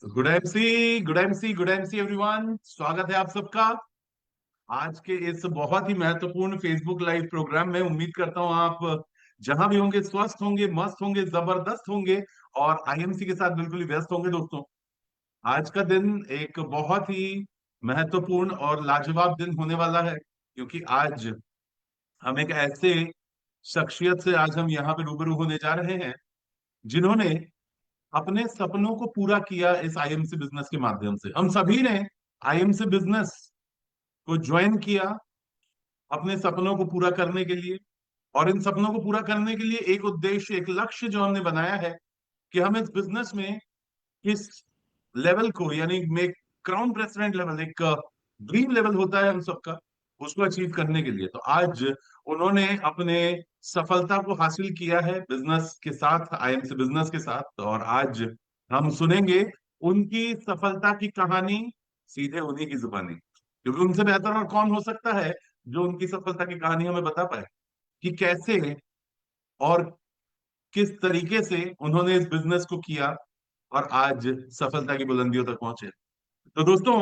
Good MC everyone, स्वागत है आप सबका आज के इस बहुत ही महत्वपूर्ण फेसबुक लाइव प्रोग्राम में। उम्मीद करता हूं आप जहां भी होंगे स्वस्थ होंगे, मस्त होंगे, जबरदस्त होंगे और आईएमसी के साथ बिल्कुल ही व्यस्त होंगे। दोस्तों, आज का दिन एक बहुत ही महत्वपूर्ण और लाजवाब दिन होने वाला है, क्योंकि आज हम एक ऐसे शख्सियत से आज हम यहाँ पे रूबरू होने जा रहे हैं जिन्होंने अपने सपनों को पूरा किया इस आईएमसी बिजनेस के माध्यम से। हम सभी ने आईएमसी बिजनेस को ज्वाइन किया अपने सपनों को पूरा करने के लिए, और इन सपनों को पूरा करने के लिए एक उद्देश्य, एक लक्ष्य जो हमने बनाया है कि हम इस बिजनेस में किस लेवल को, यानी में क्राउन प्रेसिडेंट लेवल, एक ड्रीम लेवल होता है हम सबका, उसको अचीव करने के लिए। तो आज उन्होंने अपने सफलता को हासिल किया है बिजनेस के साथ, आईएमसी बिजनेस के साथ, और आज हम सुनेंगे उनकी सफलता की कहानी सीधे उन्हीं की जुबानी, क्योंकि उनसे बेहतर और कौन हो सकता है जो उनकी सफलता की कहानी हमें बता पाए कि कैसे और किस तरीके से उन्होंने इस बिजनेस को किया और आज सफलता की बुलंदियों तक पहुंचे। तो दोस्तों,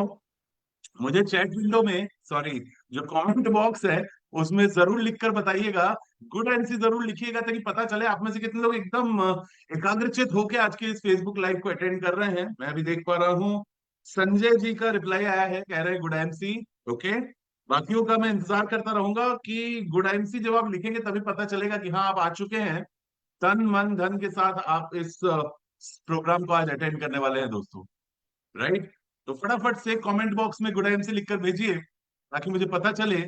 मुझे चैट विंडो में, सॉरी, जो कमेंट बॉक्स है उसमें जरूर लिखकर बताइएगा, गुड एनसी जरूर लिखिएगा, ताकि पता चले आप में से कितने लोग एकदम एकाग्रचित होकर आज के इस फेसबुक लाइव को अटेंड कर रहे हैं। मैं अभी देख पा रहा हूँ संजय जी का रिप्लाई आया है, कह रहे हैं गुड एमसी। ओके, बाकियों का मैं इंतजार करता रहूंगा कि गुड एमसी जब आप लिखेंगे तभी पता चलेगा कि हाँ, आप आ चुके हैं। तन मन धन के साथ आप इस प्रोग्राम को आज अटेंड करने वाले हैं दोस्तों, राइट? तो फटाफट से कमेंट बॉक्स में गुड से लिखकर भेजिए, ताकि मुझे पता चले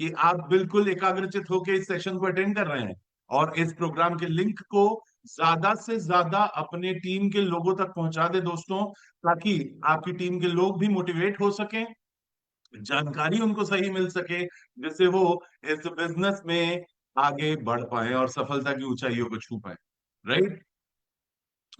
कि आप बिल्कुल एकाग्रचित होकर इस सेशन को अटेंड कर रहे हैं। और इस प्रोग्राम के लिंक को ज्यादा से ज्यादा अपने टीम के लोगों तक पहुंचा दे दोस्तों, ताकि आपकी टीम के लोग भी मोटिवेट हो सकें, जानकारी उनको सही मिल सके, जिससे वो इस बिजनेस में आगे बढ़ पाए और सफलता की ऊंचाइयों को छू पाए, राइट?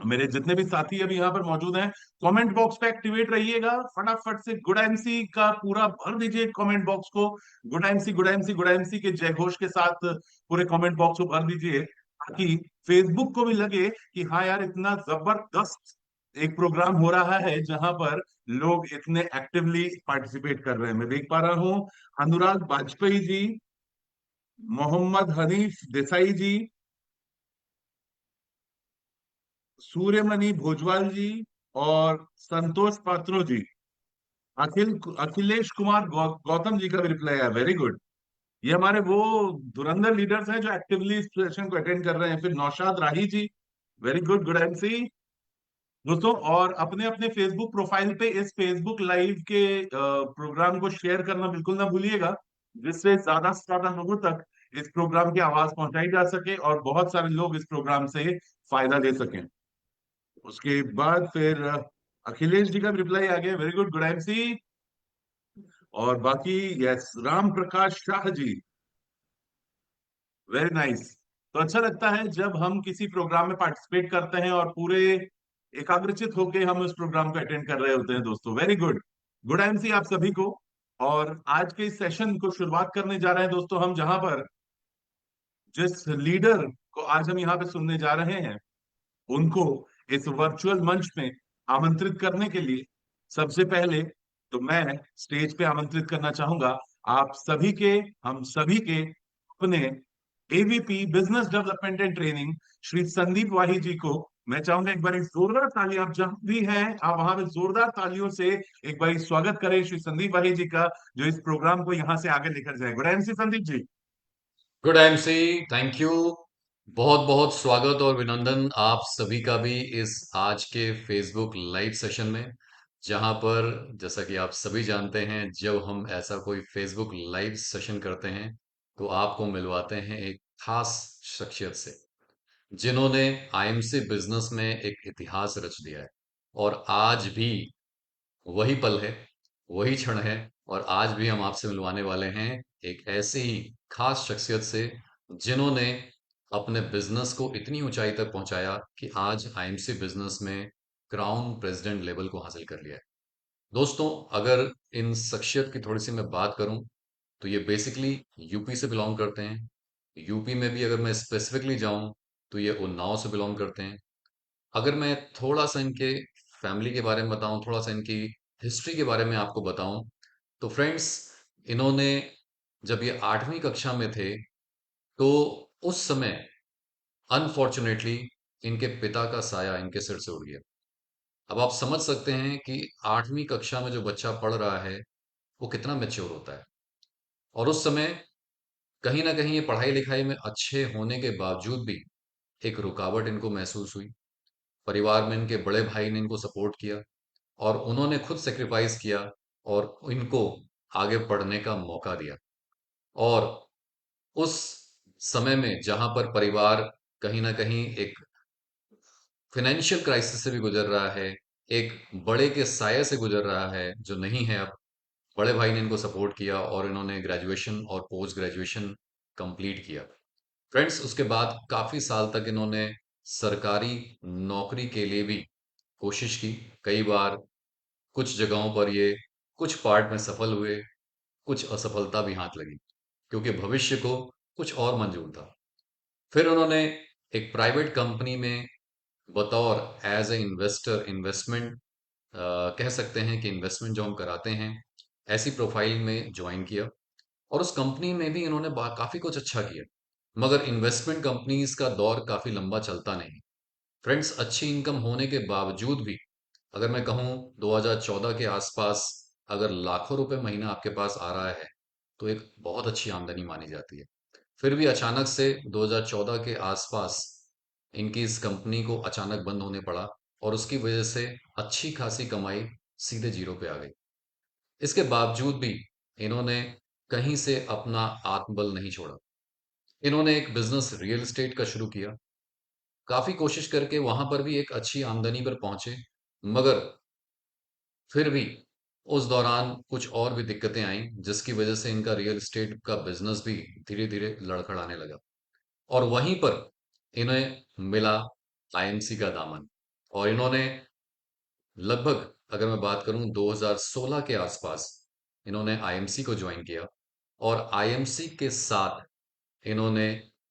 मेरे जितने भी साथी अभी यहाँ पर मौजूद हैं, कमेंट बॉक्स पे एक्टिवेट रहिएगा। फटाफट से गुड एमसी का पूरा भर दीजिए कमेंट बॉक्स को। Good MC, good MC, good MC के जय घोष के साथ पूरे कमेंट बॉक्स को भर दीजिए, ताकि फेसबुक को भी लगे कि हाँ यार, इतना जबरदस्त एक प्रोग्राम हो रहा है जहां पर लोग इतने एक्टिवली पार्टिसिपेट कर रहे हैं। मैं देख पा रहा हूँ अनुराग वाजपेयी जी, मोहम्मद हनीफ देसाई जी, सूर्यमणि भोजवाल जी और संतोष पात्रो जी, अखिलेश कुमार गौतम जी का भी रिप्लाई है, वेरी गुड। ये हमारे वो धुरंधर लीडर्स हैं जो एक्टिवली इस सेशन को अटेंड कर रहे हैं। फिर नौशाद राही जी, वेरी गुड, गुड एमसी दोस्तों। और अपने अपने फेसबुक प्रोफाइल पे इस फेसबुक लाइव के प्रोग्राम को शेयर करना बिल्कुल ना भूलिएगा, जिससे ज्यादा से ज्यादा लोगों तक इस प्रोग्राम की आवाज पहुंचाई जा सके और बहुत सारे लोग इस प्रोग्राम से फायदा ले सकें। उसके बाद फिर अखिलेश जी का भी रिप्लाई आ गया, वेरी गुड, गुड एमसी। और बाकी yes, Ram Prakash Shah ji, very nice. तो अच्छा लगता है जब हम किसी प्रोग्राम में पार्टिसिपेट करते हैं और पूरे एकाग्रचित होकर हम उस प्रोग्राम को अटेंड कर रहे होते हैं दोस्तों, वेरी गुड, गुड एमसी आप सभी को। और आज के इस सेशन को शुरुआत करने जा रहे हैं दोस्तों हम, जहां पर जिस लीडर को आज हम यहाँ पे सुनने जा रहे हैं, उनको इस वर्चुअल मंच में आमंत्रित करने के लिए सबसे पहले तो मैं स्टेज पे आमंत्रित करना चाहूंगा आप सभी के, हम सभी के अपने AVP business development and training, Shri Sandeep Wahi ji को। मैं चाहूंगा एक बार जोरदार ताली, आप जहां भी हैं आप वहां पे जोरदार तालियों से एक बार स्वागत करें श्री संदीप वाही जी का, जो इस प्रोग्राम को यहां से आगे लेकर जाए। Good MC Sandeep ji. Good MC, thank you. बहुत बहुत स्वागत और अभिनंदन आप सभी का भी इस आज के फेसबुक लाइव सेशन में, जहां पर जैसा कि आप सभी जानते हैं, जब हम ऐसा कोई फेसबुक लाइव सेशन करते हैं तो आपको मिलवाते हैं एक खास शख्सियत से, जिन्होंने आईएमसी बिजनेस में एक इतिहास रच दिया है। और आज भी वही पल है, वही क्षण है, और आज भी हम आपसे मिलवाने वाले हैं एक ऐसी ही खास शख्सियत से, जिन्होंने अपने बिजनेस को इतनी ऊंचाई तक पहुंचाया कि आज आईएमसी बिजनेस में क्राउन प्रेसिडेंट लेवल को हासिल कर लिया है। दोस्तों, अगर इन शख्सियत की थोड़ी सी मैं बात करूं तो ये बेसिकली यूपी से बिलोंग करते हैं। यूपी में भी अगर मैं स्पेसिफिकली जाऊं तो ये उन्नाव से बिलोंग करते हैं। अगर मैं थोड़ा सा इनके फैमिली के बारे में बताऊं, थोड़ा सा इनकी हिस्ट्री के बारे में आपको बताऊं, तो फ्रेंड्स, इन्होंने जब ये 8वीं कक्षा में थे, तो उस समय अनफॉर्चुनेटली इनके पिता का साया इनके सिर से उड़ गया। अब आप समझ सकते हैं कि 8वीं कक्षा में जो बच्चा पढ़ रहा है वो कितना मैच्योर होता है। और उस समय कहीं ना कहीं ये पढ़ाई लिखाई में अच्छे होने के बावजूद भी एक रुकावट इनको महसूस हुई। परिवार में इनके बड़े भाई ने इनको सपोर्ट किया और उन्होंने खुद सेक्रीफाइस किया और इनको आगे पढ़ने का मौका दिया। और उस समय में जहां पर परिवार कहीं ना कहीं एक फाइनेंशियल क्राइसिस से भी गुजर रहा है, एक बड़े के साये से गुजर रहा है जो नहीं है अब, बड़े भाई ने इनको सपोर्ट किया और इन्होंने ग्रेजुएशन और पोस्ट ग्रेजुएशन कंप्लीट किया। फ्रेंड्स, उसके बाद काफी साल तक इन्होंने सरकारी नौकरी के लिए भी कोशिश की। कई बार कुछ जगहों पर ये कुछ पार्ट में सफल हुए, कुछ असफलता भी हाथ लगी, क्योंकि भविष्य को कुछ और मंजूर था। फिर उन्होंने एक प्राइवेट कंपनी में बतौर एज ए इन्वेस्टर, इन्वेस्टमेंट कह सकते हैं कि इन्वेस्टमेंट जो हम कराते हैं, ऐसी प्रोफाइल में ज्वाइन किया। और उस कंपनी में भी इन्होंने काफी कुछ अच्छा किया, मगर इन्वेस्टमेंट कंपनीज का दौर काफी लंबा चलता नहीं। फ्रेंड्स, अच्छी इनकम होने के बावजूद भी अगर मैं कहूं 2014 के आसपास अगर लाखों रुपए महीना आपके पास आ रहा है तो एक बहुत अच्छी आमदनी मानी जाती है। फिर भी अचानक से 2014 के आसपास इनकी इस कंपनी को अचानक बंद होने पड़ा और उसकी वजह से अच्छी खासी कमाई सीधे जीरो पे आ गई। इसके बावजूद भी इन्होंने कहीं से अपना आत्मबल नहीं छोड़ा। इन्होंने एक बिजनेस रियल एस्टेट का शुरू किया। काफी कोशिश करके वहां पर भी एक अच्छी आमदनी पर पहुंचे, मगर फिर भी उस दौरान कुछ और भी दिक्कतें आईं, जिसकी वजह से इनका रियल एस्टेट का बिजनेस भी धीरे धीरे लड़खड़ाने लगा। और वहीं पर इन्हें मिला आईएमसी का दामन, और इन्होंने लगभग, अगर मैं बात करूं 2016 के आसपास, इन्होंने आईएमसी को ज्वाइन किया और आईएमसी के साथ इन्होंने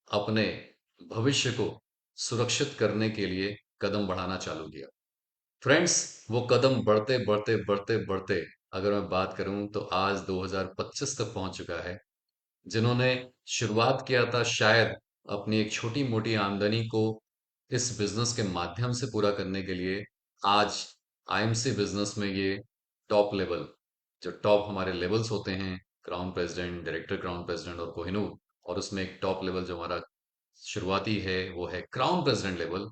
अपने भविष्य को सुरक्षित करने के लिए कदम बढ़ाना चालू किया। फ्रेंड्स, वो कदम बढ़ते बढ़ते बढ़ते बढ़ते अगर मैं बात करूं तो आज 2025 तक पहुंच चुका है। जिन्होंने शुरुआत किया था शायद अपनी एक छोटी मोटी आमदनी को इस बिजनेस के माध्यम से पूरा करने के लिए, आज आईएमसी बिजनेस में ये टॉप लेवल, जो टॉप हमारे लेवल्स होते हैं, crown president, director crown president और कोहिनूर, और उसमें एक टॉप लेवल जो हमारा शुरुआती है वो है क्राउन प्रेसिडेंट लेवल,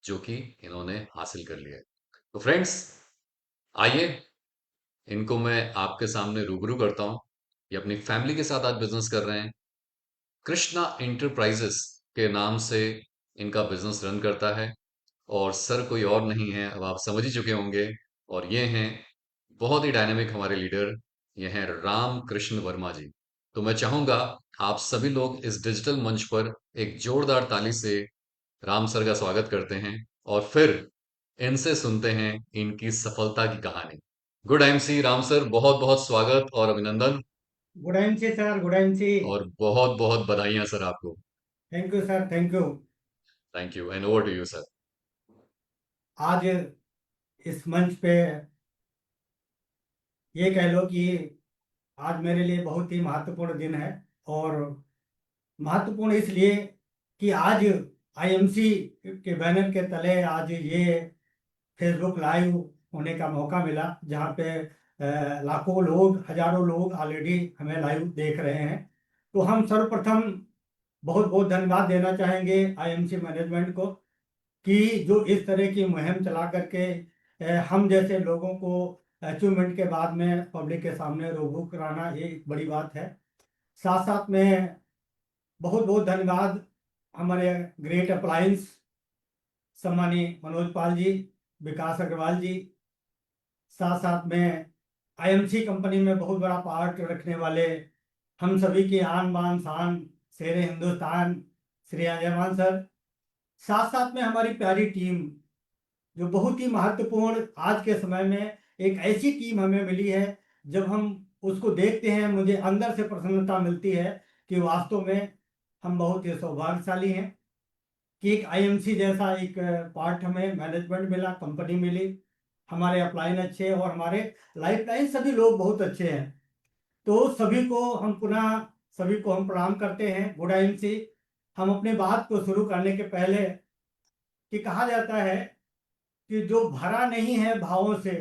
जो कि इन्होंने हासिल कर लिया है। तो फ्रेंड्स, आइए इनको मैं आपके सामने रूबरू करता हूँ। ये अपनी फैमिली के साथ आज बिजनेस कर रहे हैं। कृष्णा इंटरप्राइजेस के नाम से इनका बिजनेस रन करता है, और सर कोई और नहीं है, अब आप समझ ही चुके होंगे। और ये हैं बहुत ही डायनेमिक हमारे लीडर, ये हैं राम कृष्ण वर्मा जी। तो मैं चाहूंगा आप सभी लोग इस डिजिटल मंच पर एक जोरदार ताली से राम सर का स्वागत करते हैं, और फिर इनसे सुनते हैं इनकी सफलता की कहानी। गुड एमसी राम सर, बहुत बहुत स्वागत और अभिनंदन, good MC sir, good MC. और बहुत बहुत बधाइयां सर आपको। Thank you sir, thank you. Thank you, and over to you sir. आज इस मंच पे ये कह लो कि आज मेरे लिए बहुत ही महत्वपूर्ण दिन है। और महत्वपूर्ण इसलिए कि आज आईएमसी के बैनर के तले आज ये फेसबुक लाइव होने का मौका मिला, जहाँ पे लाखों लोग, हजारों लोग ऑलरेडी हमें लाइव देख रहे हैं। तो हम सर्वप्रथम बहुत बहुत धन्यवाद देना चाहेंगे आईएमसी मैनेजमेंट को, कि जो इस तरह की मुहिम चला करके हम जैसे लोगों को अचीवमेंट के बाद में पब्लिक के सामने रूबरू कराना, ये एक बड़ी बात है। साथ साथ में बहुत बहुत धन्यवाद हमारे ग्रेट अप्लायंस सम्मानीय मनोज पाल जी, विकास अग्रवाल जी, साथ साथ में आईएमसी कंपनी में बहुत बड़ा पार्ट रखने वाले हम सभी की आन बान शान शेरे हिंदुस्तान श्री अजयमान सर, साथ साथ में हमारी प्यारी टीम, जो बहुत ही महत्वपूर्ण आज के समय में एक ऐसी टीम हमें मिली है। जब हम उसको देखते हैं मुझे अंदर से प्रसन्नता मिलती है कि वास्तव में हम बहुत ही सौभाग्यशाली हैं कि एक आईएमसी जैसा एक पार्ट हमें मैनेजमेंट मिला, कंपनी मिली। हमारे अपलाइन अच्छे हैं और हमारे लाइफलाइन सभी लोग बहुत अच्छे हैं। तो सभी को हम प्रणाम करते हैं गुड टाइम से। हम अपने बात को शुरू करने के पहले कि कहा जाता है कि जो भरा नहीं है भावों से,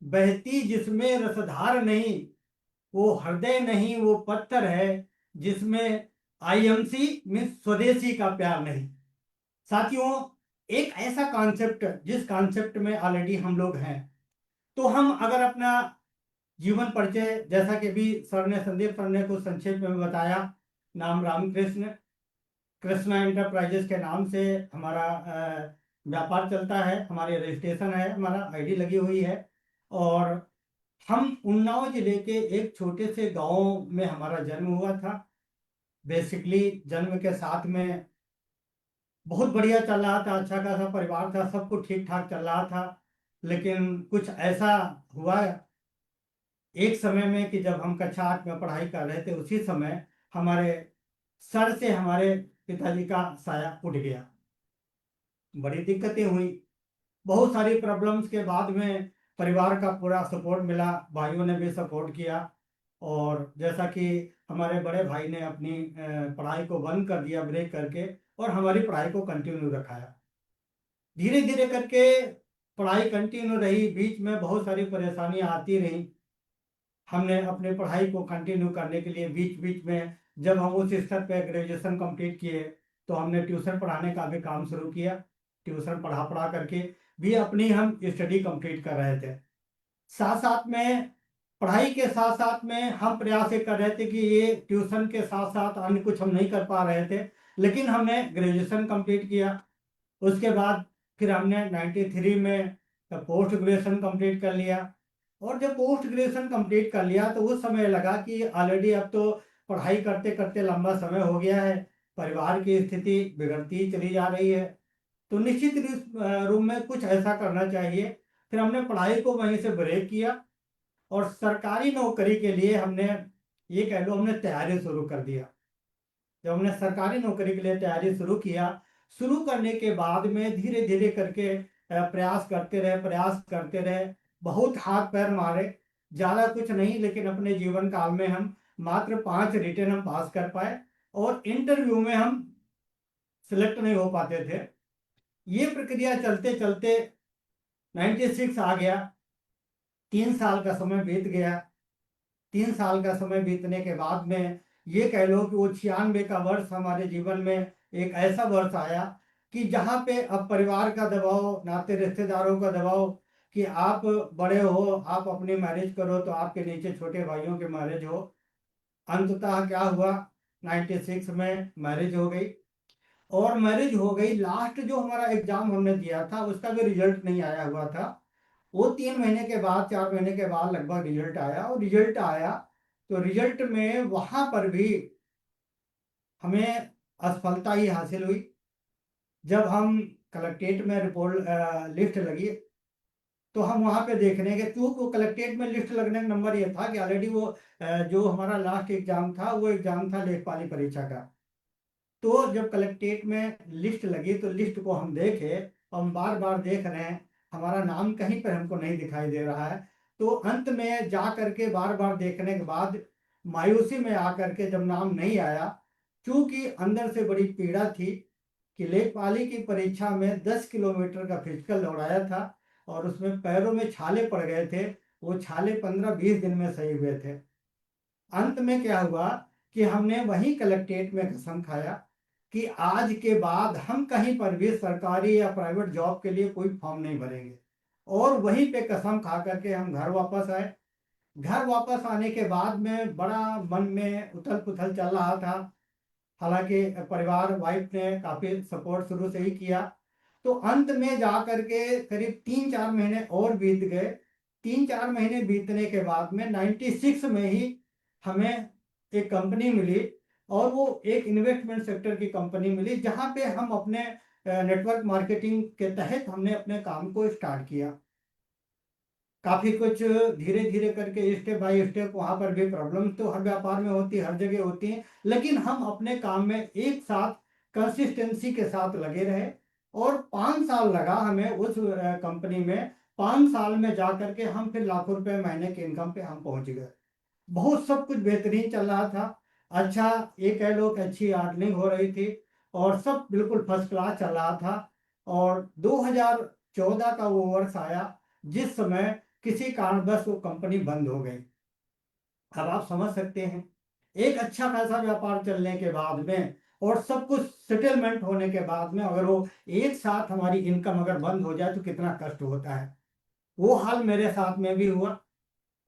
बहती जिसमें रसधार नहीं, वो हृदय नहीं वो पत्थर है जिसमें आईएमसी मीन्स स्वदेशी का प्यार नहीं। साथियों, एक ऐसा कॉन्सेप्ट जिस कॉन्सेप्ट में ऑलरेडी हम लोग हैं, तो हम अगर अपना जीवन परिचय, जैसा कि अभी संदीप सर ने कुछ संक्षेप में बताया, नाम रामकृष्ण, कृष्णा एंटरप्राइजेस के नाम से हमारा व्यापार चलता है, हमारे रजिस्ट्रेशन है, हमारा आईडी लगी हुई है। और हम उन्नाव जिले के एक छोटे से गांव में हमारा जन्म हुआ था। बेसिकली जन्म के साथ में बहुत बढ़िया चल रहा था, अच्छा खासा परिवार था, सब कुछ ठीक ठाक चल रहा था। लेकिन कुछ ऐसा हुआ एक समय में कि जब हम कक्षा 8 में पढ़ाई कर रहे थे, उसी समय हमारे सर से हमारे पिताजी का साया उठ गया। बड़ी दिक्कतें हुई, बहुत सारी प्रॉब्लम्स के बाद में परिवार का पूरा सपोर्ट मिला, भाइयों ने भी सपोर्ट किया। और जैसा कि हमारे बड़े भाई ने अपनी पढ़ाई को बंद कर दिया ब्रेक करके, और हमारी पढ़ाई को कंटिन्यू रखाया। धीरे धीरे करके पढ़ाई कंटिन्यू रही, बीच में बहुत सारी परेशानियां आती रहीं। हमने अपने पढ़ाई को कंटिन्यू करने के लिए बीच बीच में, जब हम उस स्तर पे ग्रेजुएशन कंप्लीट किए, तो हमने ट्यूशन पढ़ाने का भी काम शुरू किया। ट्यूशन पढ़ा पढ़ा करके भी अपनी हम स्टडी कंप्लीट कर रहे थे। साथ साथ में पढ़ाई के साथ साथ में हम प्रयास ये कर रहे थे कि ये ट्यूशन के साथ साथ अन्य कुछ हम नहीं कर पा रहे थे, लेकिन हमने ग्रेजुएशन कंप्लीट किया। उसके बाद फिर हमने 93 में पोस्ट ग्रेजुएशन कंप्लीट कर लिया। और जब पोस्ट ग्रेजुएशन कंप्लीट कर लिया, तो उस समय लगा कि ऑलरेडी अब तो पढ़ाई करते करते लंबा समय हो गया है, परिवार की स्थिति बिगड़ती चली जा रही है, तो निश्चित रूप में कुछ ऐसा करना चाहिए। फिर हमने पढ़ाई को वहीं से ब्रेक किया और सरकारी नौकरी के लिए हमने, ये कह लो, हमने तैयारी शुरू कर दिया। जब हमने सरकारी नौकरी के लिए तैयारी शुरू किया, शुरू करने के बाद में धीरे धीरे करके प्रयास करते रहे, बहुत हाथ पैर मारे, ज़्यादा कुछ नहीं, लेकिन अपने जीवन काल में हम मात्र 5 रिटेन हम पास कर पाए, और इंटरव्यू में हम सिलेक्ट नहीं हो पाते थे। ये प्रक्रिया चलते चलते 96 आ गया, 3 साल का समय बीत गया। 3 साल का समय बीतने के बाद में ये कह लो कि वो 96 का वर्ष हमारे जीवन में एक ऐसा वर्ष आया कि जहाँ पे अब परिवार का दबाव, नाते रिश्तेदारों का दबाव कि आप बड़े हो, आप अपनी मैरिज करो, तो आपके नीचे छोटे भाइयों की मैरिज हो। अंततः क्या हुआ, 96 में मैरिज हो गई। और मैरिज हो गई, लास्ट जो हमारा एग्जाम हमने दिया था उसका भी रिजल्ट नहीं आया हुआ था। वो 3 महीने के बाद, 4 महीने के बाद लगभग रिजल्ट आया, और रिजल्ट आया तो रिजल्ट में वहां पर भी हमें असफलता ही हासिल हुई। जब हम कलेक्ट्रेट में रिपोर्ट लिस्ट लगी, तो हम वहां पे देखने के, क्योंकि वो कलेक्ट्रेट में लिस्ट लगने का नंबर ये था कि ऑलरेडी वो जो हमारा लास्ट एग्जाम था, वो एग्जाम था लेखपाली परीक्षा का। तो जब कलेक्ट्रेट में लिस्ट लगी, तो लिस्ट को हम देखे, हम बार बार देख रहे हैं, हमारा नाम कहीं पर हमको नहीं दिखाई दे रहा है। तो अंत में जा करके बार बार देखने के बाद मायूसी में आकर के जब नाम नहीं आया, क्योंकि अंदर से बड़ी पीड़ा थी कि लेखपाली की परीक्षा में 10 किलोमीटर का फिजिकल दौड़ाया था, और उसमें पैरों में छाले पड़ गए थे। वो छाले 15-20 दिन में सही हुए थे। अंत में क्या हुआ कि हमने वहीं कलेक्ट्रेट में कसम खाया कि आज के बाद हम कहीं पर भी सरकारी या प्राइवेट जॉब के लिए कोई फॉर्म नहीं भरेंगे। और वहीं पे कसम खा करके हम घर वापस आए। घर वापस आने के बाद में बड़ा मन में उथल पुथल चल रहा था। हालांकि परिवार, वाइफ ने काफी सपोर्ट शुरू से ही किया। तो अंत में जा करके करीब 3-4 महीने और बीत गए। 3-4 महीने बीतने के बाद में 96 में ही हमें एक कंपनी मिली, और वो एक इन्वेस्टमेंट सेक्टर की कंपनी मिली, जहां पे हम अपने नेटवर्क मार्केटिंग के तहत हमने अपने काम को स्टार्ट किया। काफी कुछ धीरे धीरे करके, स्टेप बाय स्टेप, वहां पर भी प्रॉब्लम्स तो हर व्यापार में होती, हर जगह होती हैं, लेकिन हम अपने काम में एक साथ कंसिस्टेंसी के साथ लगे रहे। और 5 साल लगा हमें उस कंपनी में 5 साल में जा करके हम फिर लाखों रुपए महीने की इनकम पे हम पहुंच गए। बहुत सब कुछ बेहतरीन चल रहा था। अच्छा, ये कह लो कि अच्छी अर्निंग हो रही थी और सब बिल्कुल फर्स्ट क्लास चल रहा था। और 2014 का वो वर्ष आया जिस समय किसी कारणवश वो कंपनी बंद हो गई। अब आप समझ सकते हैं, एक अच्छा खासा व्यापार चलने के बाद में और सब कुछ सेटलमेंट होने के बाद में अगर वो एक साथ हमारी इनकम अगर बंद हो जाए तो कितना कष्ट होता है। वो हाल मेरे साथ में भी हुआ।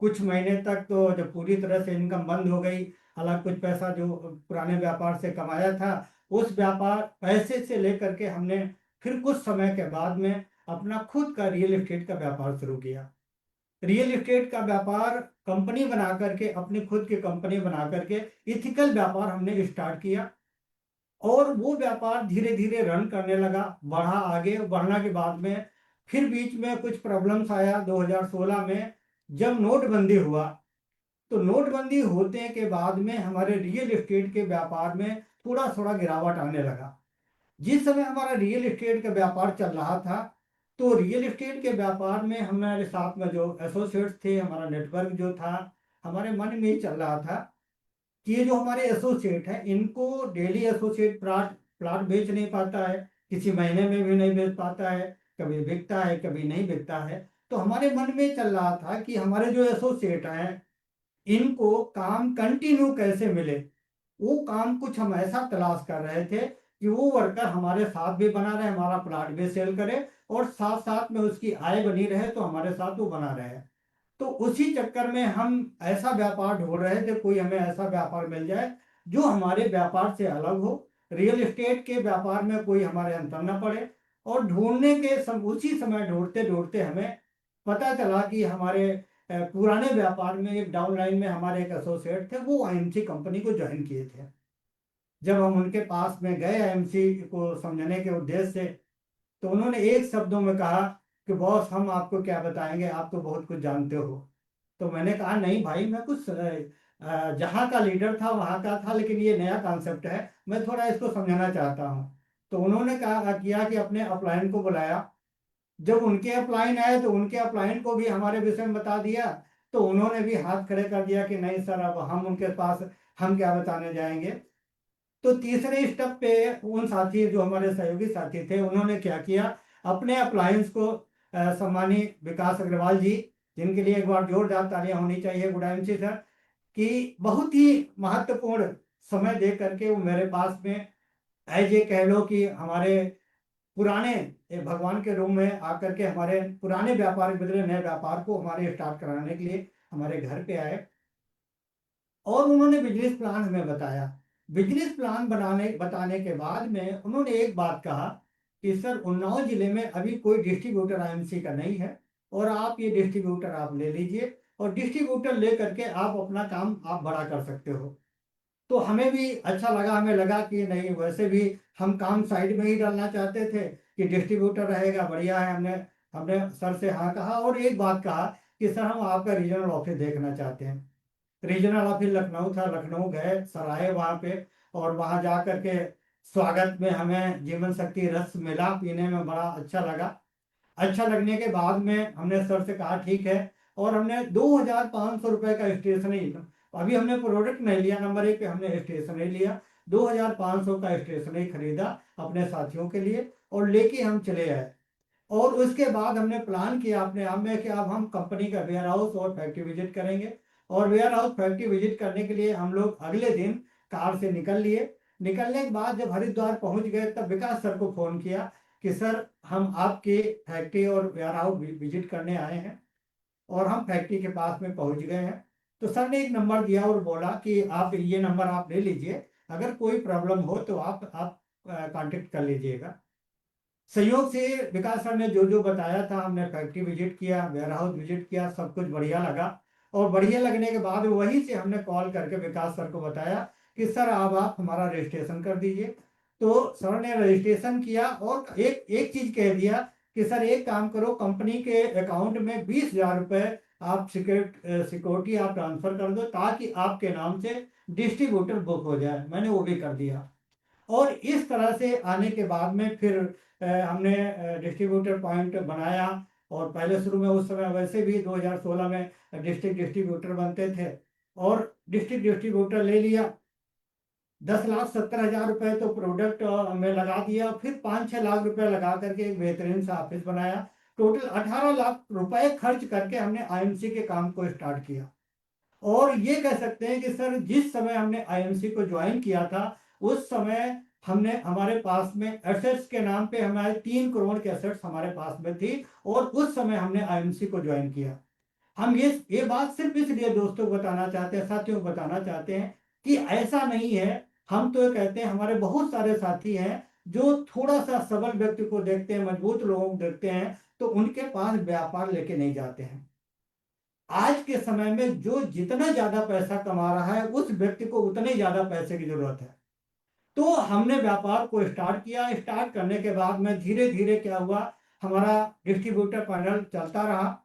कुछ महीने तक तो जब पूरी तरह से इनकम बंद हो गई, हालांकि कुछ पैसा जो पुराने व्यापार से कमाया था उस व्यापार पैसे से लेकर के हमने फिर कुछ समय के बाद में अपना खुद का रियल एस्टेट का व्यापार शुरू किया। रियल एस्टेट का व्यापार कंपनी बना करके, अपनी खुद की कंपनी बना करके इथिकल व्यापार हमने स्टार्ट किया और वो व्यापार धीरे धीरे रन करने लगा, बढ़ा। आगे बढ़ने के बाद में फिर बीच में कुछ प्रॉब्लम्स आया 2016 में जब नोटबंदी हुआ। तो नोटबंदी होने के बाद में हमारे रियल एस्टेट के व्यापार में थोड़ा थोड़ा गिरावट आने लगा। जिस समय हमारा रियल एस्टेट का व्यापार चल रहा था तो रियल एस्टेट के व्यापार में हमारे साथ में जो एसोसिएट्स थे, हमारा नेटवर्क जो था, हमारे मन में ही चल रहा था कि ये जो हमारे एसोसिएट हैं इनको डेली एसोसिएट प्लाट प्लाट बेच नहीं पाता है, किसी महीने में भी नहीं बेच पाता है, कभी बिकता है कभी नहीं बिकता है। तो हमारे मन में चल रहा था कि हमारे जो एसोसिएट हैं इनको काम कंटिन्यू कैसे मिले। वो काम कुछ हम ऐसा तलाश कर रहे थे कि वो वर्कर हमारे साथ भी बना रहे, हमारा प्लाट भी सेल करे और साथ साथ में उसकी आय बनी रहे तो हमारे साथ वो बना रहे। तो उसी चक्कर में हम ऐसा व्यापार ढूंढ रहे थे, कोई हमें ऐसा व्यापार मिल जाए जो हमारे व्यापार से अलग हो, रियल एस्टेट के व्यापार में कोई हमारे अंतर न पड़े। और उसी समय ढूंढते ढूंढते हमें पता चला कि हमारे पुराने व्यापार में एक डाउनलाइन में हमारे एक एसोसिएट थे, वो आईएमसी कंपनी को ज्वाइन किए थे। जब हम उनके पास में गए आईएमसी को समझने के उद्देश्य से तो उन्होंने एक शब्दों में कहा कि बॉस हम आपको क्या बताएंगे, आप तो बहुत कुछ जानते हो। तो मैंने कहा नहीं भाई, मैं कुछ जहाँ का लीडर था वहाँ का था, लेकिन ये नया कॉन्सेप्ट है, मैं थोड़ा इसको समझाना चाहता हूँ। तो उन्होंने कहा किया कि अपने अपलाइन को बुलाया। जब उनके अपलाइन आए तो उनके अपलाइन को भी हमारे विषय में बता दिया। तो उन्होंने भी हाथ खड़े कर दिया कि नहीं सर, अब हम उनके पास हम क्या बताने जाएंगे। तो तीसरे स्टेप पे उन साथी जो हमारे सहयोगी साथी थे उन्होंने क्या किया, अपने अप्लायंस को सम्मानित विकास अग्रवाल जी, जिनके लिए एक बार जोरदार तालियां होनी चाहिए, गुड एमसी सर, कि बहुत ही महत्वपूर्ण समय दे करके वो मेरे पास में एज ए कह लो कि हमारे पुराने भगवान के रूम में आकर के हमारे पुराने व्यापार के बदले नए व्यापार को हमारे स्टार्ट कराने के लिए हमारे घर पे आए और उन्होंने बिजनेस प्लान हमें बताया। बिजनेस प्लान बताने के बाद में उन्होंने एक बात कहा कि सर, उन्नाव जिले में अभी कोई डिस्ट्रीब्यूटर आईएमसी का नहीं है और आप ये डिस्ट्रीब्यूटर आप ले लीजिए और डिस्ट्रीब्यूटर ले करके आप अपना काम आप बड़ा कर सकते हो। तो हमें भी अच्छा लगा, हमें लगा कि नहीं, वैसे भी हम काम साइड में ही डालना चाहते थे कि डिस्ट्रीब्यूटर रहेगा, बढ़िया है। हमने हमने सर से हाँ कहा और एक बात कहा कि सर हम आपका रीजनल ऑफिस देखना चाहते हैं। रीजनल ऑफिस लखनऊ था, लखनऊ गए, सर आए वहाँ पे और वहाँ जा करके स्वागत में हमें जीवन शक्ति रस मिला, पीने में बड़ा अच्छा लगा। अच्छा लगने के बाद में हमने सर से कहा ठीक है, और हमने 2500 रुपये का स्टेशनरी, अभी हमने प्रोडक्ट नहीं लिया, नंबर एक पे हमने स्टेशनरी लिया, 2500 का स्टेशनरी खरीदा अपने साथियों के लिए और लेके हम चले आए। और उसके बाद हमने प्लान किया अपने आप में कि अब हम कंपनी का वेयर हाउस और फैक्ट्री विजिट करेंगे। और वेयर हाउस फैक्ट्री विजिट करने के लिए हम लोग अगले दिन कार से निकल लिए। निकलने के बाद जब हरिद्वार पहुंच गए तब विकास सर को फोन किया कि सर, हम आपके फैक्ट्री और वेयर हाउस विजिट करने आए हैं और हम फैक्ट्री के पास में पहुंच गए हैं। तो सर ने एक नंबर दिया और बोला कि आप ये नंबर आप ले लीजिए, अगर कोई प्रॉब्लम हो तो आप कांटेक्ट कर लीजिएगा। संयोग से विकास सर ने जो जो बताया था, हमने फैक्ट्री विजिट किया, वेयर हाउस विजिट किया, सब कुछ बढ़िया लगा। और बढ़िया लगने के बाद वहीं से हमने कॉल करके विकास सर को बताया कि सर अब आप हमारा रजिस्ट्रेशन कर दीजिए। तो सर ने रजिस्ट्रेशन किया और एक एक चीज कह दिया कि सर एक काम करो, कंपनी के अकाउंट में 20,000 रुपए आप सिक्योरिटी आप ट्रांसफर कर दो ताकि आपके नाम से डिस्ट्रीब्यूटर बुक हो जाए। मैंने वो भी कर दिया। और इस तरह से आने के बाद में फिर हमने डिस्ट्रीब्यूटर पॉइंट बनाया और पहले शुरू में उस समय वैसे भी 2016 में डिस्ट्रिक्ट डिस्ट्रीब्यूटर बनते थे, और डिस्ट्रिक्ट डिस्ट्रीब्यूटर ले लिया। 10,70,000 रुपए तो प्रोडक्ट में लगा दिया, फिर 5-6 लाख रुपए लगा करके एक बेहतरीन सा ऑफिस बनाया। टोटल 18 लाख रुपए खर्च करके हमने आईएमसी के काम को स्टार्ट किया। और ये कह सकते हैं कि सर, जिस समय हमने आईएमसी को ज्वाइन किया था, उस समय हमने हमारे पास में एसेट्स के नाम पे हमारे 3 करोड़ के एसेट्स हमारे पास में थी, और उस समय हमने आईएमसी को ज्वाइन किया। हम ये बात सिर्फ इसलिए दोस्तों को बताना चाहते हैं, साथियों को बताना चाहते हैं कि ऐसा नहीं है। हम तो ये कहते हैं, हमारे बहुत सारे साथी हैं जो थोड़ा सा सबल व्यक्ति को देखते हैं, मजबूत लोगों को देखते हैं, तो उनके पास व्यापार लेके नहीं जाते हैं। आज के समय में जो जितना ज्यादा पैसा कमा रहा है, उस व्यक्ति को उतने ज्यादा पैसे की जरूरत है। तो हमने व्यापार को स्टार्ट किया। स्टार्ट करने के बाद में धीरे धीरे क्या हुआ, हमारा डिस्ट्रीब्यूटर पैनल चलता रहा,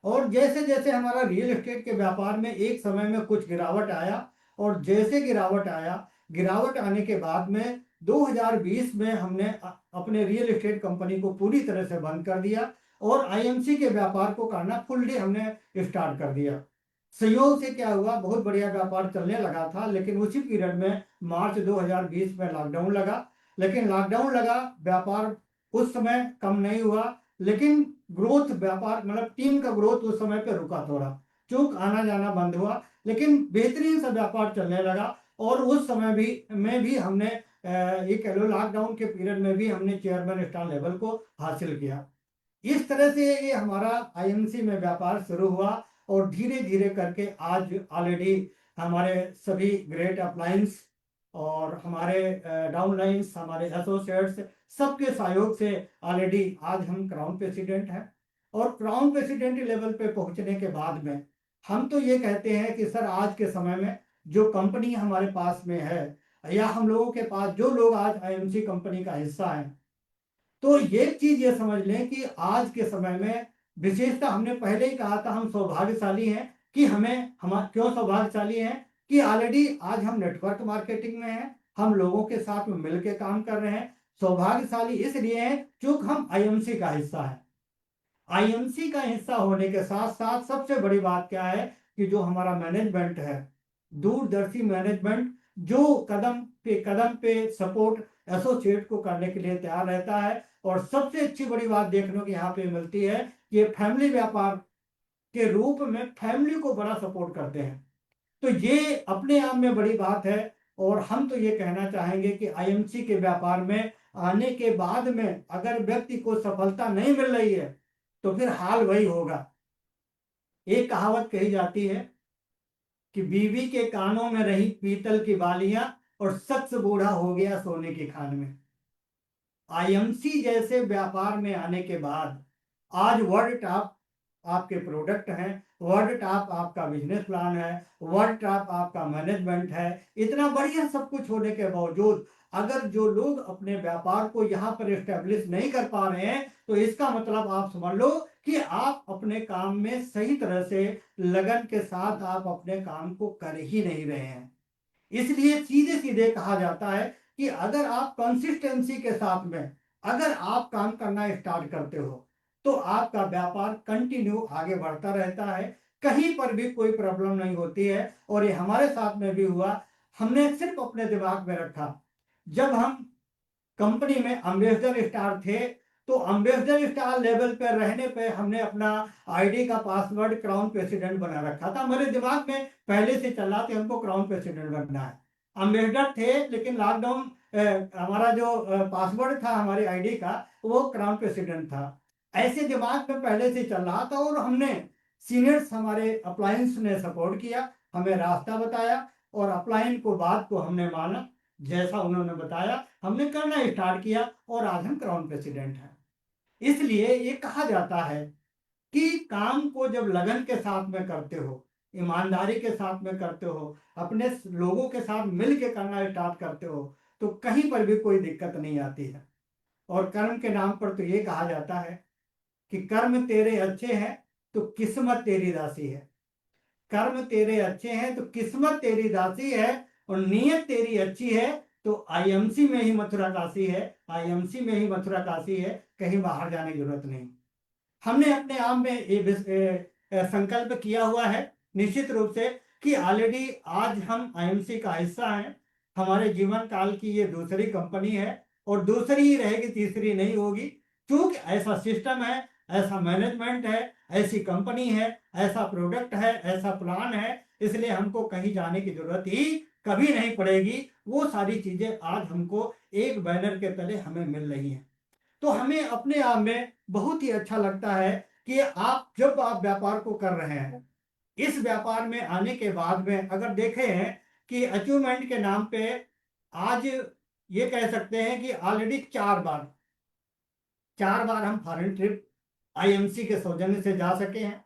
और जैसे जैसे हमारा रियल एस्टेट के व्यापार में एक समय में कुछ गिरावट आया, और जैसे गिरावट आया, गिरावट आने के बाद में 2020 में हमने अपने रियल एस्टेट कंपनी को पूरी तरह से बंद कर दिया, और आईएमसी के व्यापार को करना फुल्ली हमने स्टार्ट कर दिया। संयोग से क्या हुआ, बहुत बढ़िया व्यापार चलने लगा था, लेकिन उसी पीरियड में मार्च 2020 में लॉकडाउन लगा। लेकिन लॉकडाउन लगा, व्यापार उस समय कम नहीं हुआ, लेकिन ग्रोथ, व्यापार मतलब टीम का ग्रोथ उस समय पे रुका थोड़ा, चूंकि आना जाना बंद हुआ, लेकिन बेहतरीन सा व्यापार चलने लगा। और उस समय भी हमने ये कह लो, लॉकडाउन के पीरियड में भी हमने चेयरमैन स्टार लेवल को हासिल किया। इस तरह से ये हमारा आईएमसी में व्यापार शुरू हुआ, और धीरे धीरे करके आज ऑलरेडी हमारे सभी ग्रेट अपलायंस और हमारे डाउनलाइंस, हमारे एसोसिएट्स, सबके सहयोग से ऑलरेडी आज हम क्राउन प्रेसिडेंट हैं। और क्राउन प्रेसिडेंट लेवल पे पहुंचने के बाद में हम तो ये कहते हैं कि सर, आज के समय में जो कंपनी हमारे पास में है, या हम लोगों के पास जो लोग आज आईएमसी कंपनी का हिस्सा हैं, तो ये चीज ये समझ लें कि आज के समय में विशेषता, हमने पहले ही कहा था, हम सौभाग्यशाली हैं कि हम क्यों सौभाग्यशाली हैं कि ऑलरेडी आज हम नेटवर्क मार्केटिंग में हैं, हम लोगों के साथ में मिलकर काम कर रहे हैं। सौभाग्यशाली इसलिए हैं क्योंकि हम आईएमसी का हिस्सा है। आईएमसी का हिस्सा होने के साथ साथ सबसे बड़ी बात क्या है कि जो हमारा मैनेजमेंट है, दूरदर्शी मैनेजमेंट, जो कदम पे सपोर्ट एसोसिएट को करने के लिए तैयार रहता है। और सबसे अच्छी बड़ी बात देखने को यहाँ पे मिलती है कि ये फैमिली व्यापार के रूप में फैमिली को बड़ा सपोर्ट करते हैं। तो ये अपने आप में बड़ी बात है। और हम तो ये कहना चाहेंगे कि आईएमसी के व्यापार में आने के बाद में अगर व्यक्ति को सफलता नहीं मिल रही है, तो फिर हाल वही होगा। एक कहावत कही जाती है कि बीवी के कानों में रही पीतल की बालियां, और शख्स बूढ़ा हो गया सोने की खान में। आईएमसी जैसे व्यापार में आने के बाद आज वर्ल्ड टॉप आपके प्रोडक्ट हैं, वर्ल्ड टॉप आपका बिजनेस प्लान है, वर्ल्ड टॉप आपका मैनेजमेंट है। इतना बढ़िया सब कुछ होने के बावजूद अगर जो लोग अपने व्यापार को यहाँ पर एस्टेब्लिश नहीं कर पा रहे हैं, तो इसका मतलब आप समझ लो कि आप अपने काम में सही तरह से लगन के साथ आप अपने काम को कर ही नहीं रहे हैं। इसलिए सीधे सीधे कहा जाता है कि अगर आप कंसिस्टेंसी के साथ में अगर आप काम करना स्टार्ट करते हो, तो आपका व्यापार कंटिन्यू आगे बढ़ता रहता है, कहीं पर भी कोई प्रॉब्लम नहीं होती है। और ये हमारे साथ में भी हुआ। हमने सिर्फ अपने दिमाग में रखा, जब हम कंपनी में एम्बेसडर स्टार थे, तो एम्बेसडर स्टार लेवल पर रहने पे हमने अपना आईडी का पासवर्ड क्राउन प्रेसिडेंट बना रखा था। हमारे दिमाग में पहले से चला था हमको क्राउन प्रेसिडेंट बनना है। एम्बेसडर थे, लेकिन लॉकडाउन हमारा जो पासवर्ड था हमारी आईडी का, वो क्राउन प्रेसिडेंट था। ऐसे दिमाग में पहले से चल रहा था, और हमने सीनियर्स, हमारे अप्लायंस ने सपोर्ट किया, हमें रास्ता बताया, और अप्लायंस को बात को हमने माना, जैसा उन्होंने बताया हमने करना स्टार्ट किया, और आज हम क्राउन प्रेसिडेंट हैं। इसलिए ये कहा जाता है कि काम को जब लगन के साथ में करते हो, ईमानदारी के साथ में करते हो, अपने लोगों के साथ मिल के करना स्टार्ट करते हो, तो कहीं पर भी कोई दिक्कत नहीं आती है। और कर्म के नाम पर तो ये कहा जाता है कि कर्म तेरे अच्छे हैं तो किस्मत तेरी दासी है। कर्म तेरे अच्छे हैं तो किस्मत तेरी दासी है, और नीयत तेरी अच्छी है तो आईएमसी में ही मथुरा काशी है, आईएमसी में ही मथुरा काशी है, कहीं बाहर जाने की जरूरत नहीं। हमने अपने आप में संकल्प किया हुआ है निश्चित रूप से कि ऑलरेडी आज हम आईएमसी का हिस्सा हैं। हमारे जीवन काल की ये दूसरी कंपनी है और दूसरी ही रहेगी, तीसरी नहीं होगी, क्योंकि ऐसा सिस्टम है, ऐसा मैनेजमेंट है, ऐसी कंपनी है, ऐसा प्रोडक्ट है, ऐसा प्लान है, इसलिए हमको कहीं जाने की जरूरत ही कभी नहीं पड़ेगी। वो सारी चीजें आज हमको एक बैनर के तले हमें मिल रही हैं। तो हमें अपने आप में बहुत ही अच्छा लगता है कि जब आप व्यापार को कर रहे हैं, इस व्यापार में आने के बाद में अगर देखें हैं कि अचीवमेंट के नाम पे आज ये कह सकते हैं कि ऑलरेडी 4 बार हम फॉरेन ट्रिप आईएमसी के सौजन्य से जा सके हैं।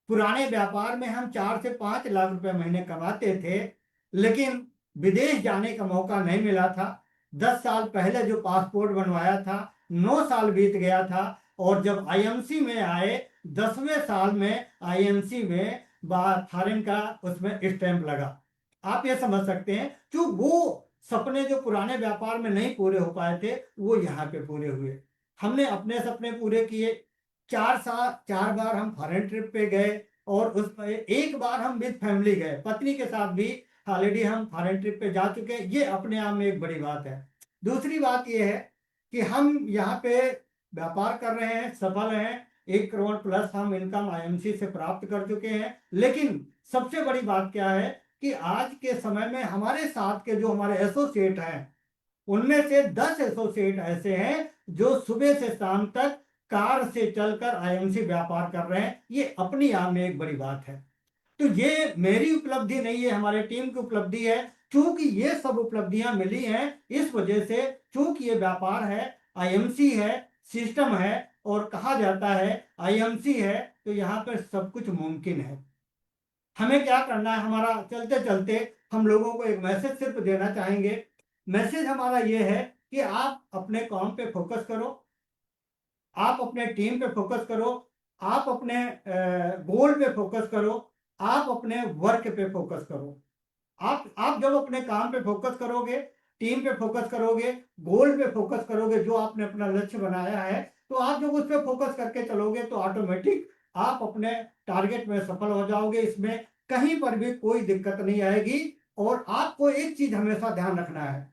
पुराने व्यापार में हम 4 से 5 लाख रुपए महीने कमाते थे, लेकिन विदेश जाने का मौका नहीं मिला था। 10 साल पहले जो पासपोर्ट बनवाया था, 9 साल बीत गया था, और जब आईएमसी में आए 10वें साल में आईएमसी में फॉरेन का उसमें स्टैंप लगा। आप ये समझ सकते हैं कि वो सपने जो पुराने व्यापार में नहीं पूरे हो पाए थे, वो यहाँ पे पूरे हुए। हमने अपने सपने पूरे किए। 4 बार हम फॉरेन ट्रिप पे गए, और उसमें एक बार हम विद फैमिली गए, पत्नी के साथ भी ऑलरेडी हम फॉरेन ट्रिप पे जा चुके हैं। ये अपने आप में एक बड़ी बात है। दूसरी बात ये है कि हम यहाँ पे व्यापार कर रहे हैं, सफल हैं, 1 करोड़ प्लस हम इनकम आईएमसी से प्राप्त कर चुके हैं। लेकिन सबसे बड़ी बात क्या है कि आज के समय में हमारे साथ के जो हमारे एसोसिएट हैं, उनमें से 10 एसोसिएट ऐसे हैं जो सुबह से शाम तक कार से चलकर आईएमसी व्यापार कर रहे हैं। ये अपनी आप में एक बड़ी बात है। तो ये मेरी उपलब्धि नहीं है, हमारे टीम की उपलब्धि है, क्योंकि ये सब उपलब्धियां मिली हैं इस वजह से, क्योंकि ये व्यापार है, आईएमसी है, सिस्टम है, और कहा जाता है आईएमसी है तो यहाँ पर सब कुछ मुमकिन है। हमें क्या करना है, हमारा चलते चलते हम लोगों को एक मैसेज सिर्फ देना चाहेंगे। मैसेज हमारा ये है कि आप अपने काम पे फोकस करो, आप अपने टीम पे फोकस करो, आप अपने गोल पे फोकस करो, आप अपने वर्क पे फोकस करो। आप जब अपने काम पे फोकस करोगे, टीम पे फोकस करोगे, गोल पे फोकस करोगे, जो आपने अपना लक्ष्य बनाया है, तो आप जब उस पे फोकस करके चलोगे तो ऑटोमेटिक आप अपने टारगेट में सफल हो जाओगे। इसमें कहीं पर भी कोई दिक्कत नहीं आएगी। और आपको एक चीज हमेशा ध्यान रखना है,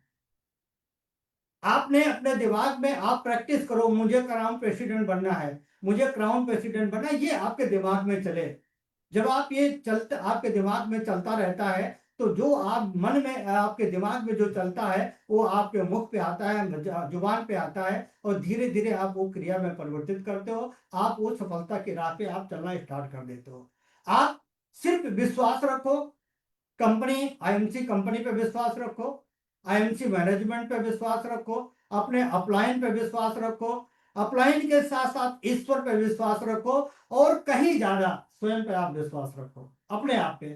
आपने अपने दिमाग में आप प्रैक्टिस करो, मुझे क्राउन प्रेसिडेंट बनना है, मुझे क्राउन प्रेसिडेंट बनना है, ये आपके दिमाग में चले। जब आप ये चलते आपके दिमाग में चलता रहता है, तो जो आप मन में आपके दिमाग में जो चलता है वो आपके मुख पे आता है, जुबान पे आता है, और धीरे धीरे आप वो क्रिया में परिवर्तित करते हो। आप वो सफलता की राह पे आप चलना स्टार्ट कर देते हो। आप सिर्फ विश्वास रखो, कंपनी आईएमसी कंपनी पे विश्वास रखो, आईएमसी मैनेजमेंट पे विश्वास रखो, अपने अपलाइन पे विश्वास रखो, अपलाइन के साथ साथ ईश्वर पे विश्वास रखो, और कहीं ज्यादा स्वयं पे आप विश्वास रखो, अपने आप पे।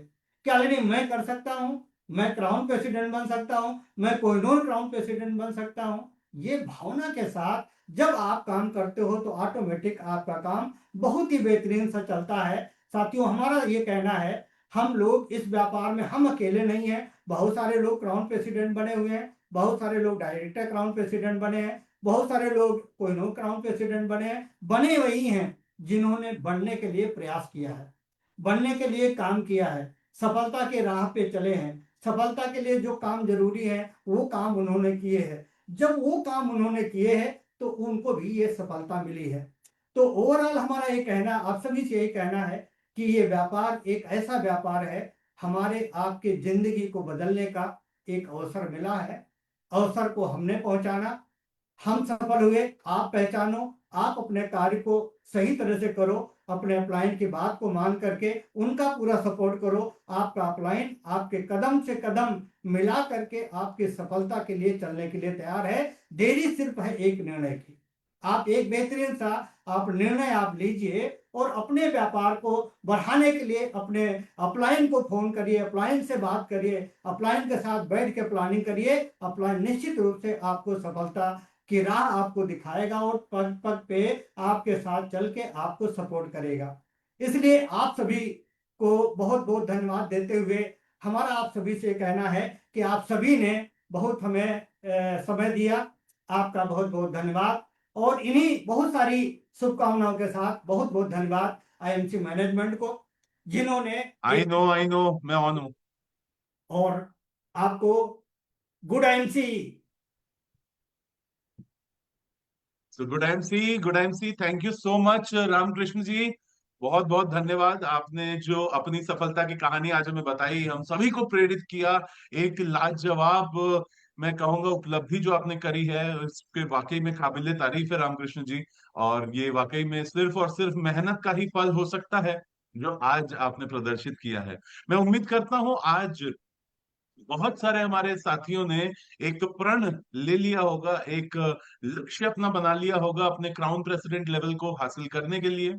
क्या ऑलरेडी मैं कर सकता हूं, मैं क्राउन प्रेसिडेंट बन सकता हूं, मैं कोहिनूर क्राउन प्रेसिडेंट बन सकता हूं। ये भावना के साथ जब आप काम करते हो तो ऑटोमेटिक आपका काम बहुत ही बेहतरीन सा चलता है। साथियों, हमारा ये कहना है, हम लोग इस व्यापार में हम अकेले नहीं हैं। बहुत सारे लोग क्राउन प्रेसिडेंट बने हुए हैं, बहुत सारे लोग डायरेक्टर क्राउन प्रेसिडेंट बने हैं, बहुत सारे लोग कोहिनूर क्राउन प्रेसिडेंट बने हैं। बने वही हैं जिन्होंने बनने के लिए प्रयास किया है, बनने के लिए काम किया है, सफलता के राह पे चले हैं, सफलता के लिए जो काम जरूरी है वो काम उन्होंने किए हैं। जब वो काम उन्होंने किए हैं तो उनको भी ये सफलता मिली है। तो ओवरऑल हमारा ये कहना, आप सभी से यही कहना है कि ये व्यापार एक ऐसा व्यापार है, हमारे आपके जिंदगी को बदलने का एक अवसर मिला है। अवसर को हमने पहुंचाना, हम सफल हुए, आप पहचानो, आप अपने कार्य को सही तरह से करो, अपने अपलाइन की बात को मान करके उनका पूरा सपोर्ट करो। आपका अपलाइन आपके कदम से कदम मिला करके आपकी सफलता के लिए चलने के लिए तैयार है। देरी सिर्फ है एक निर्णय की। आप एक बेहतरीन सा आप निर्णय आप लीजिए, और अपने व्यापार को बढ़ाने के लिए अपने अपलाइन को फोन करिए, अपलाइन से बात करिए, अपलाइन के साथ बैठ के प्लानिंग करिए। अपलाइन निश्चित रूप से आपको सफलता की राह आपको दिखाएगा, और पग पग पे आपके साथ चल के आपको सपोर्ट करेगा। इसलिए आप सभी को बहुत बहुत धन्यवाद देते हुए हमारा आप सभी से कहना है कि आप सभी ने बहुत हमें समय दिया। आपका बहुत बहुत धन्यवाद। और इन्हीं बहुत सारी शुभकामनाओं के साथ बहुत बहुत धन्यवाद आईएमसी मैनेजमेंट को, जिन्होंने आई नो मैं ऑन हूँ। और आपको good IMC. So good MC, thank you so much Ramakrishna ji. बहुत बहुत धन्यवाद, आपने जो अपनी सफलता की कहानी आज हमें बताई, हम सभी को प्रेरित किया। एक लाजवाब मैं कहूंगा उपलब्धि जो आपने करी है, इसके वाकई में काबिले तारीफ है रामकृष्ण जी। और ये वाकई में सिर्फ और सिर्फ मेहनत का ही फल हो सकता है जो आज आपने प्रदर्शित किया है। मैं उम्मीद करता हूं आज बहुत सारे हमारे साथियों ने एक प्रण ले लिया होगा, एक लक्ष्य अपना बना लिया होगा अपने क्राउन प्रेसिडेंट लेवल को हासिल करने के लिए।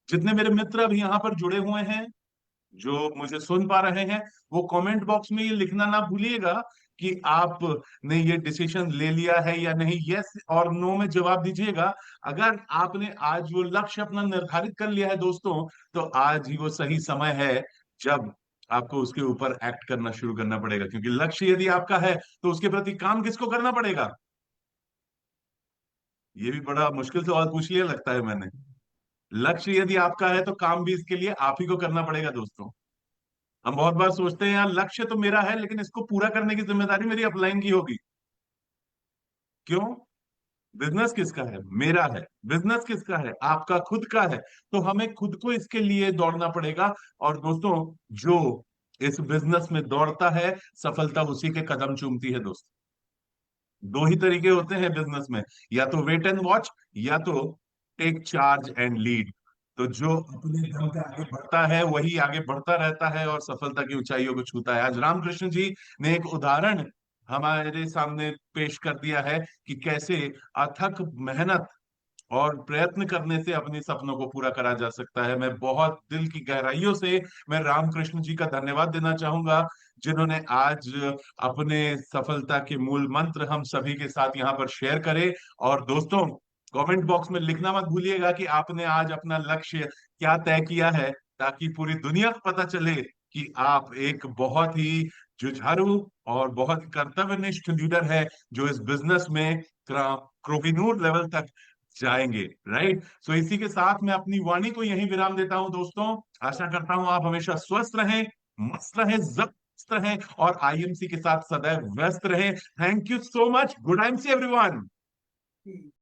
जितने मेरे मित्र अभी यहाँ पर जुड़े हुए हैं, जो मुझे सुन पा रहे हैं, वो कमेंट बॉक्स में ये लिखना ना भूलिएगा कि आपने ये डिसीजन ले लिया है या नहीं। यस और नो में जवाब दीजिएगा। अगर आपने आज वो लक्ष्य अपना निर्धारित कर लिया है दोस्तों, तो आज ही वो सही समय है जब आपको उसके ऊपर एक्ट करना शुरू करना पड़ेगा। क्योंकि लक्ष्य यदि आपका है तो उसके प्रति काम किसको करना पड़ेगा? ये भी बड़ा मुश्किल सवाल पूछ लिया लगता है मैंने। लक्ष्य यदि आपका है तो काम भी इसके लिए आप ही को करना पड़ेगा दोस्तों। हम बहुत बार सोचते हैं यार लक्ष्य तो मेरा है, लेकिन इसको पूरा करने की जिम्मेदारी मेरी अपलाइन की होगी। क्यों? बिजनेस किसका है? मेरा है। बिजनेस किसका है? आपका खुद का है। तो हमें खुद को इसके लिए दौड़ना पड़ेगा। और दोस्तों, जो इस बिजनेस में दौड़ता है, सफलता उसी के कदम चूमती है दोस्तों। दो ही तरीके होते हैं बिजनेस में, या तो वेट एंड वॉच, या तो टेक चार्ज एंड लीड। तो जो अपने दम पे आगे बढ़ता है वही आगे बढ़ता रहता है और सफलता की ऊंचाइयों को छूता है। आज रामकृष्ण जी ने एक उदाहरण हमारे सामने पेश कर दिया है कि कैसे अथक मेहनत और प्रयत्न करने से अपने सपनों को पूरा करा जा सकता है। मैं बहुत दिल की गहराइयों से मैं रामकृष्ण जी का धन्यवाद देना चाहूंगा, जिन्होंने आज अपने सफलता के मूल मंत्र हम सभी के साथ यहाँ पर शेयर करे। और दोस्तों, कमेंट बॉक्स में लिखना मत भूलिएगा कि आपने आज अपना लक्ष्य क्या तय किया है, ताकि पूरी दुनिया को पता चले कि आप एक बहुत ही जुझारू और बहुत कर्तव्यनिष्ठ लीडर है, जो इस बिजनेस में कोहिनूर लेवल तक जाएंगे। राइट। सो इसी के साथ मैं अपनी वाणी को यहीं विराम देता हूं दोस्तों। आशा करता हूं आप हमेशा स्वस्थ रहें, मस्त रहें, जबरदस्त रहें और आईएमसी के साथ सदैव व्यस्त रहें। Thank you so much. Good IMC everyone.